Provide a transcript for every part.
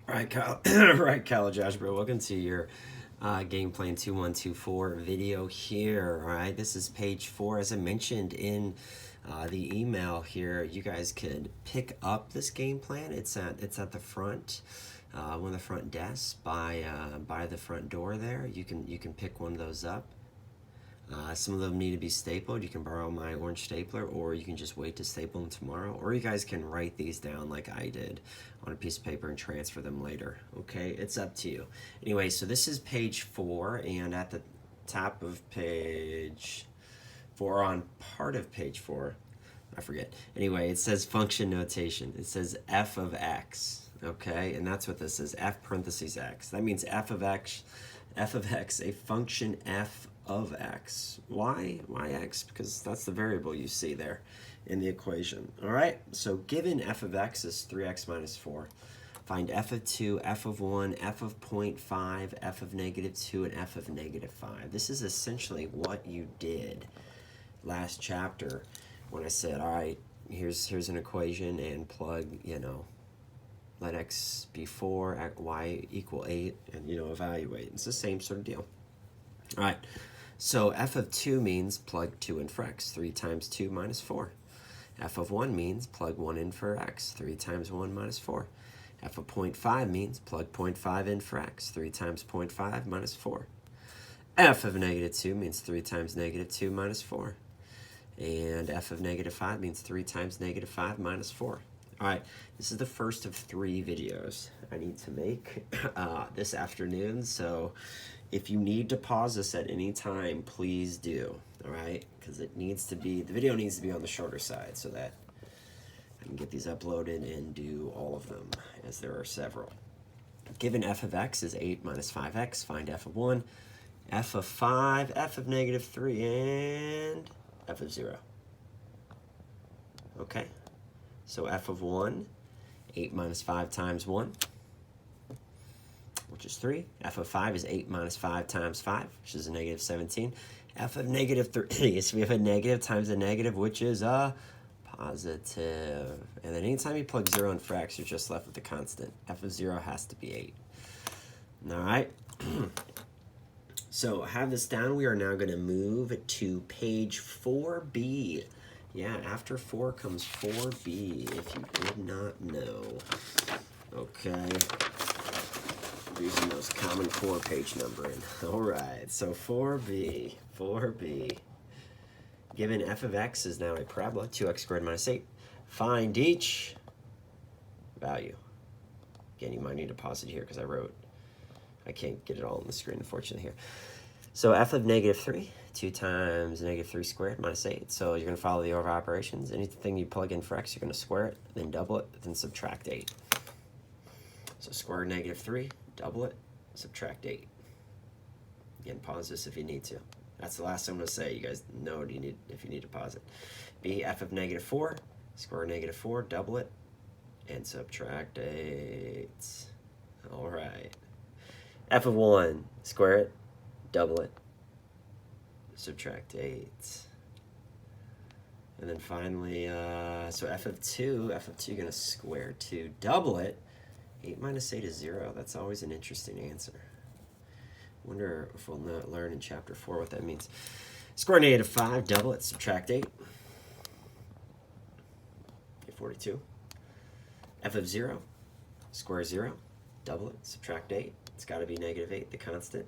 Right, Kyle. Right, College Algebra. Welcome to your Game Plan 2124 video here. All right, this is page 4. As I mentioned in the email here, you guys could pick up this game plan. It's at the front, one of the front desks by the front door there. You can pick one of those up. Some of them need to be stapled. You can borrow my orange stapler, or you can just wait to staple them tomorrow. Or you guys can write these down like I did on a piece of paper and transfer them later. Okay, it's up to you. Anyway, so this is page 4, and at the top of page 4, on part of page 4, I forget. Anyway, it says function notation. It says f of x. Okay, and that's what this is, f parentheses x. That means f of x, a function f of x. Why x? Because that's the variable you see there in the equation. All right, so given f of x is 3x minus 4, find f of 2, f of 1, f of 0.5, f of negative 2, and f of negative 5. This is essentially what you did last chapter when I said, all right, here's an equation and plug, let x be 4, y equal 8, and, evaluate. It's the same sort of deal. All right, so f of 2 means plug 2 in for x. 3 times 2 minus 4. F of 1 means plug 1 in for x. 3 times 1 minus 4. F of 0.5 means plug 0.5 in for x. 3 times 0.5 minus 4. F of negative 2 means 3 times negative 2 minus 4. And f of negative 5 means 3 times negative 5 minus 4. All right, this is the first of 3 videos I need to make this afternoon. So if you need to pause this at any time, please do. All right, because the video needs to be on the shorter side so that I can get these uploaded and do all of them, as there are several. Given f of x is 8 minus 5x, find f of 1, f of 5, f of negative 3, and f of 0. Okay, so f of 1, 8 minus 5 times 1, which is 3. F of 5 is 8 minus 5 times 5, which is a negative 17. F of negative 3, so we have a negative times a negative, which is a positive. And then anytime you plug 0 in for x, you're just left with a constant. F of 0 has to be 8. All right. So have this down. We are now going to move to page 4b. Yeah, after 4 comes 4b, if you did not know. Okay. Using those Common Core page numbering. All right, so 4b. Given f of x is now a parabola, 2x squared minus 8. Find each value. Again, you might need to pause it here because I can't get it all on the screen, unfortunately, here. So f of negative 3, 2 times negative 3 squared minus 8. So you're going to follow the order of operations. Anything you plug in for x, you're going to square it, then double it, then subtract 8. So square negative 3, double it, subtract 8. Again, pause this if you need to. That's the last thing I'm going to say. You guys know if you need to pause it. B, f of negative 4, square negative 4, double it, and subtract 8. All right. F of 1, square it, double it, subtract 8. And then finally, so f of 2, you're going to square 2, double it. 8 minus 8 is 0. That's always an interesting answer. Wonder if we'll learn in chapter 4 what that means. Square negative 5, double it, subtract 8. Get 42. F of 0, square 0, double it, subtract 8. It's got to be negative 8, the constant.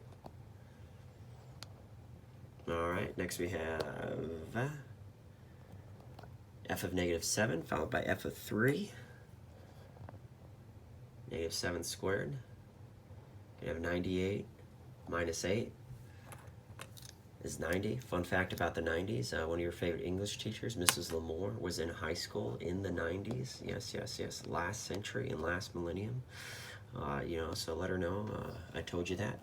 All right, next we have f of negative 7, followed by f of 3. Negative 7 squared. You have 98 minus 8 is 90. Fun fact about the 90s, one of your favorite English teachers, Mrs. Lamore, was in high school in the 90s. Yes. Last century and last millennium. So let her know I told you that.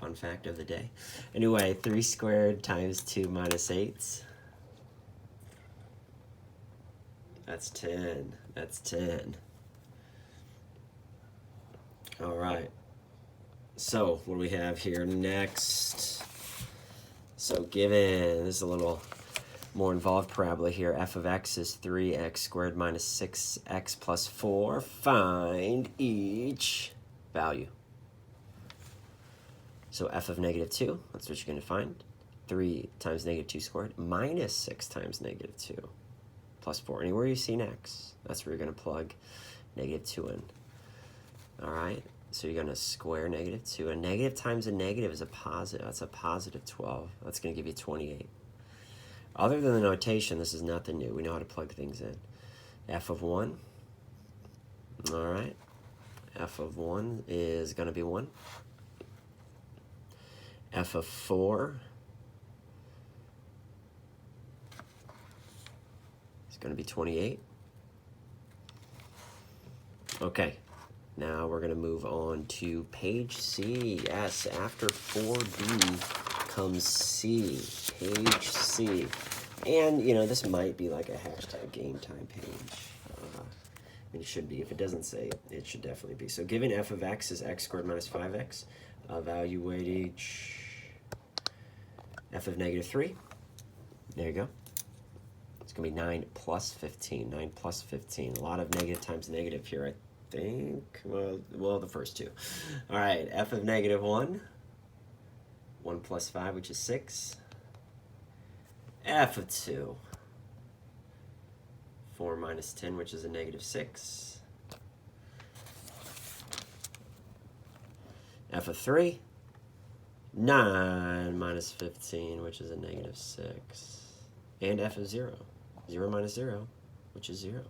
Fun fact of the day. Anyway, 3 squared times 2 minus 8. That's 10. That's 10. All right. So what do we have here next? So given, this is a little more involved parabola here. F of x is 3x squared minus 6x plus 4. Find each value. So f of negative 2, that's what you're going to find. 3 times negative 2 squared minus 6 times negative 2 plus 4. Anywhere you see an x, that's where you're going to plug negative 2 in. All right, so you're going to square negative 2. A negative times a negative is a positive. That's a positive 12. That's going to give you 28. Other than the notation, this is nothing new. We know how to plug things in. F of 1, all right, f of 1 is going to be 1. F of 4 is going to be 28. Okay, now we're going to move on to page C. Yes, after 4B comes C, page C. And, you know, this might be like a hashtag game time page. It should be. If it doesn't say it, it should definitely be. So given f of x is x squared minus 5x, evaluate each f of negative 3. There you go. It's going to be 9 plus 15. 9 plus 15. A lot of negative times negative here, I think. Well, the first two. All right, f of negative 1. 1 plus 5, which is 6. F of 2. 4 minus 10, which is a negative 6. F of 3. 9 minus 15, which is a negative 6. And f of 0. 0 minus 0, which is 0.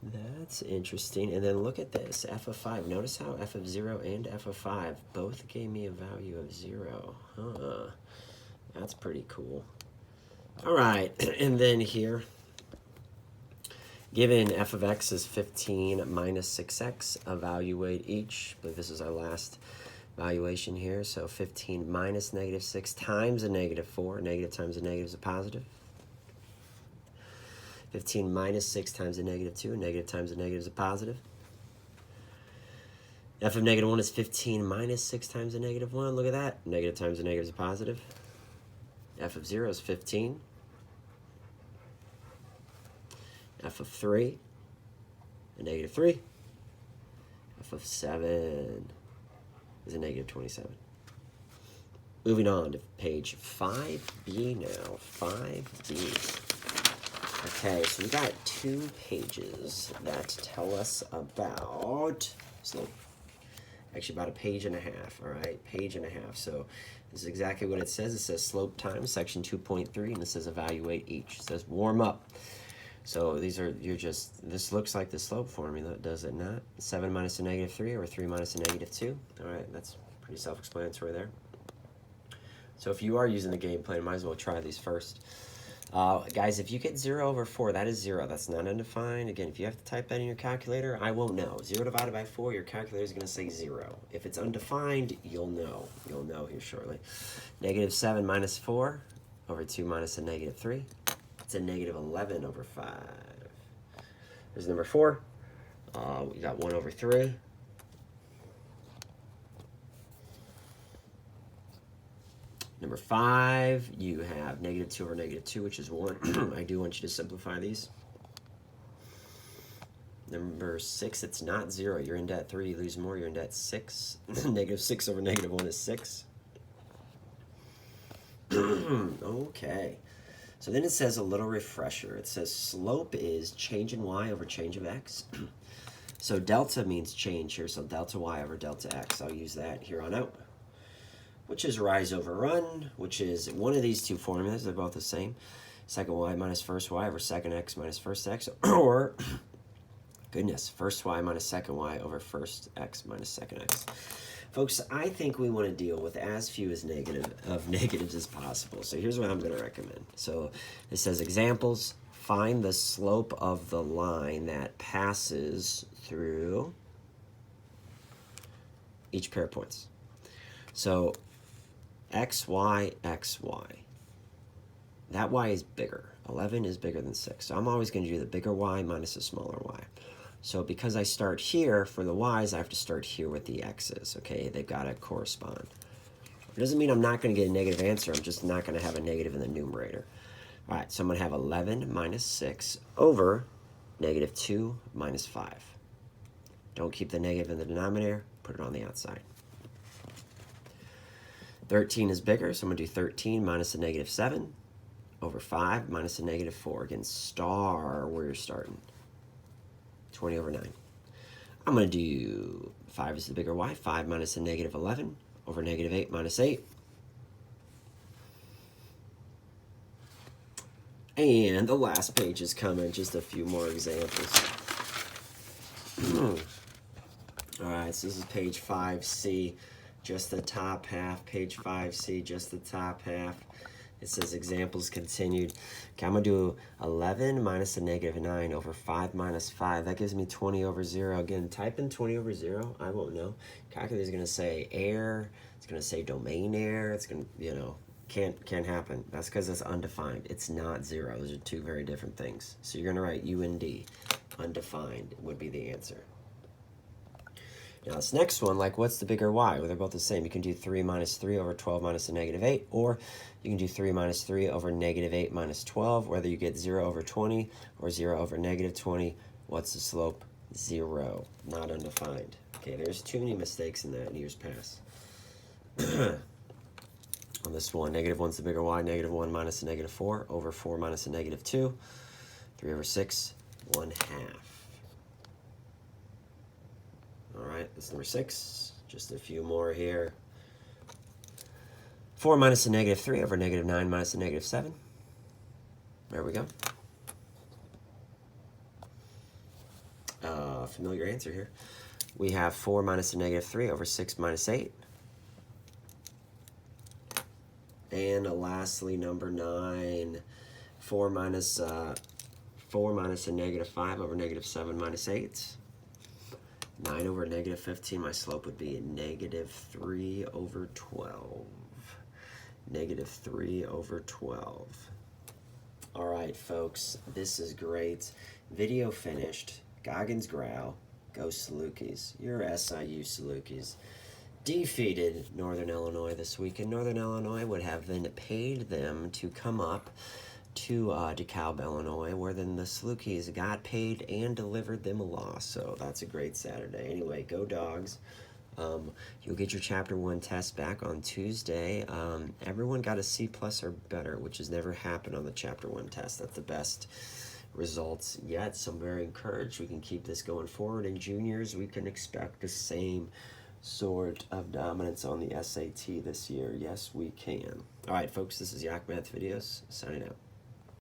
That's interesting. And then look at this, f of 5. Notice how f of 0 and f of 5 both gave me a value of 0. Huh. That's pretty cool. All right, and then here, given f of x is 15 minus 6x, evaluate each. I believe this is our last valuation here. So 15 minus negative 6 times a negative 4. Negative times a negative is a positive. 15 minus 6 times a negative 2. Negative times a negative is a positive. F of negative 1 is 15 minus 6 times a negative 1. Look at that. Negative times a negative is a positive. F of 0 is 15. F of 3, a negative 3. F of 7 is a negative 27. Moving on to page 5B now. 5B. Okay, so we got 2 pages that tell us about slope. Actually, about a page and a half, all right? Page and a half. So this is exactly what it says. It says slope time, section 2.3, and it says evaluate each. It says warm up. So these are, this looks like the slope formula, does it not? 7 minus a negative 3 or 3 minus a negative 2. All right, that's pretty self-explanatory there. So if you are using the game plan, might as well try these first. Guys, if you get 0 over 4, that is 0. That's not undefined. Again, if you have to type that in your calculator, I won't know. 0 divided by 4, your calculator is going to say 0. If it's undefined, you'll know. You'll know here shortly. Negative 7 minus 4 over 2 minus a negative 3. It's a negative 11 over 5. There's number 4. We got 1 over 3. Number 5, you have negative 2 over negative 2, which is 1. I do want you to simplify these. Number 6, it's not 0. You're in debt 3, you lose more, you're in debt 6. Negative 6 over negative 1 is 6. Okay. So then it says a little refresher. It says slope is change in y over change of x. So delta means change here, so delta y over delta x. I'll use that here on out. Which is rise over run, which is one of these two formulas. They're both the same. Second y minus first y over second x minus first x. Or, goodness, first y minus second y over first x minus second x. Folks, I think we want to deal with as few as negatives as possible. So here's what I'm going to recommend. So it says examples. Find the slope of the line that passes through each pair of points. So x, y, x, y. That y is bigger. 11 is bigger than 6. So I'm always going to do the bigger y minus the smaller y. So because I start here for the y's, I have to start here with the x's, okay? They've got to correspond. It doesn't mean I'm not going to get a negative answer. I'm just not going to have a negative in the numerator. All right, so I'm going to have 11 minus 6 over negative 2 minus 5. Don't keep the negative in the denominator, put it on the outside. 13 is bigger, so I'm going to do 13 minus a negative 7 over 5 minus a negative 4. Again, star where you're starting. 20 over 9. I'm going to do 5 is the bigger y. 5 minus a negative 11 over negative 8 minus 8. And the last page is coming, just a few more examples. All right, so this is page 5C, just the top half. Page 5C, just the top half. It says examples continued. Okay, I'm going to do 11 minus a negative 9 over 5 minus 5. That gives me 20 over 0. Again, type in 20 over 0. I won't know. Calculator is going to say error. It's going to say domain error. It's going to, you know, can't happen. That's because it's undefined. It's not 0. Those are two very different things. So you're going to write UND. Undefined would be the answer. Now this next one, like what's the bigger y? Well, they're both the same. You can do 3 minus 3 over 12 minus a negative 8, or you can do 3 minus 3 over negative 8 minus 12, whether you get 0 over 20 or 0 over negative 20. What's the slope? 0, not undefined. Okay, there's too many mistakes in that in years past. On this one, negative 1's the bigger y, negative 1 minus a negative 4 over 4 minus a negative 2, 3 over 6, 1/2. All right, that's number 6. Just a few more here. 4 minus a negative 3 over negative 9 minus a negative 7. There we go. Familiar answer here. We have 4 minus a negative 3 over 6 minus 8. And lastly, number 9, 4 minus a negative 5 over negative 7 minus 8. 9 over negative 15, my slope would be negative 3 over 12. Negative 3 over 12. All right, folks, this is great. Video finished. Goggins Growl. Go Salukis. Your SIU Salukis defeated Northern Illinois this weekend. Northern Illinois would have then paid them to come up to DeKalb, Illinois, where then the Salukis got paid and delivered them a loss. So that's a great Saturday. Anyway, go Dogs. You'll get your Chapter 1 test back on Tuesday. Everyone got a C+ or better, which has never happened on the Chapter 1 test. That's the best results yet, so I'm very encouraged. We can keep this going forward. In juniors, we can expect the same sort of dominance on the SAT this year. Yes, we can. All right, folks, this is Yak Math Videos, signing out.